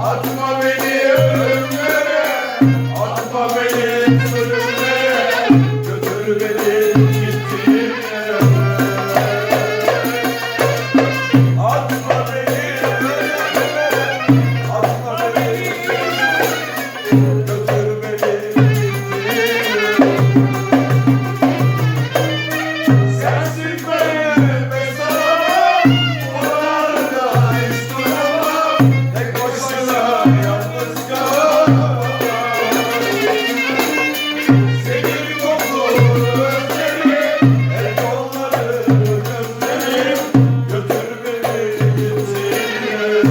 Atma beni ölümlere, atma beni zulümlere, götür beni gittiğin yere. Atma beni ölümlere, atma beni zulümlere, götür beni gittiğin yere. Sensiz benim mesalam, oralarda hiç duramam, tek başına yalnız kalamam. Senin kokunu özlerim, el kolları gözlerim, götür beni gittiğin yere.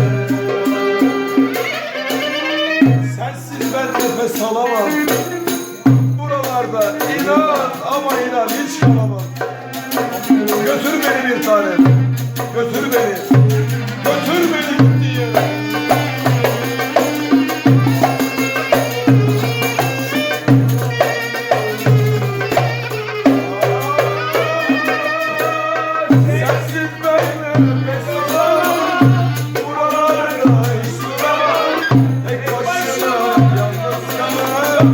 Sensiz ben nefes alamam, buralarda inan ama inan hiç kalamam. Götür beni bir tanem, götür beni, götür beni gittiğin yere. Sensiz ben nefes alamam, buralarda hiç duramam, tek başına yalnız kalamam.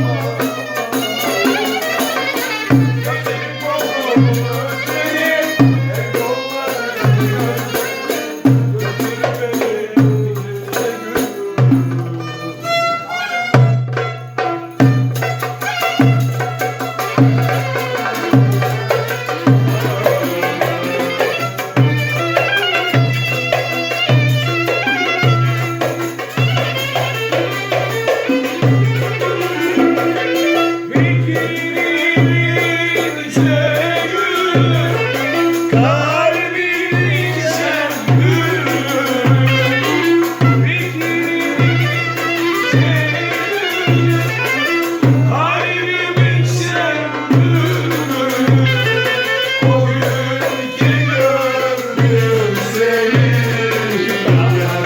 Senin kokunu özlerim, el kolları gözlerim, götür beni gittiğin yere. Fikrimin içine gül, kalbimin içine gül. Fikrimin içine gül, kalbimin içine gül. O gün ki gördüm seni, yandım.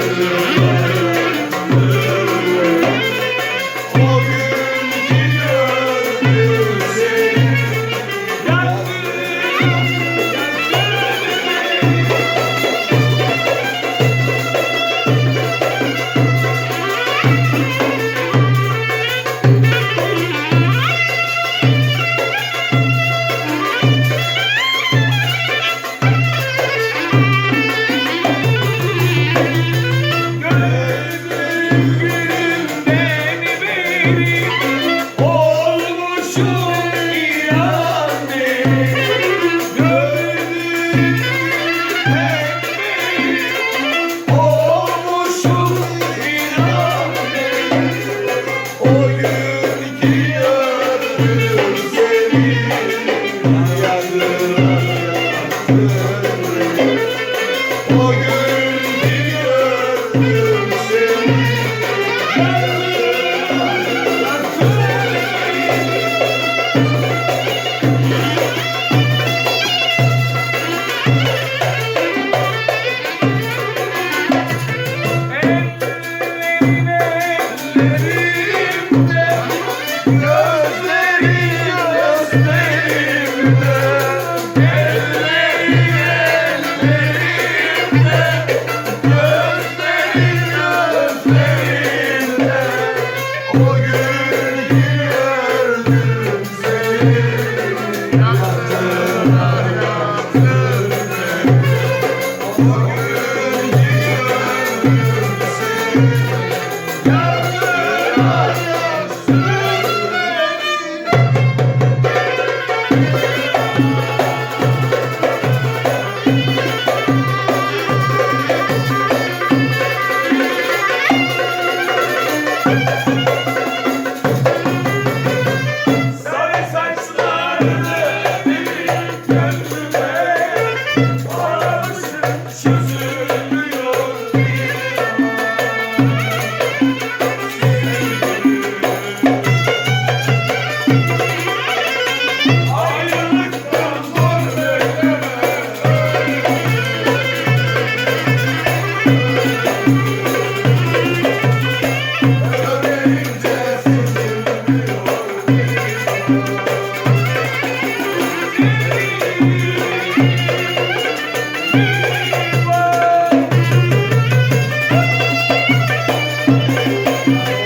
O gün ki gördüm seni, yandım. Gördüm gülüm beni benim, olmuşum inan benim. Gördüm beni benim, olmuşum inan benim. O gün ki gördüm seni, yandım, yandım. O gün ki gördüm seni, yandım, yandım. Ellerim ellerimde, gözlerim gözlerimde. Ellerim ellerimde, gözlerim gözlerimde. O gün ki gördüm seni, yandım, yandım. O gün ki gördüm seni, yandım, yandım. Sarı saçlarını benim gönlüme almışım, çözülmüyor bir ayrılıktan zor bekleme. Öyle Thank you.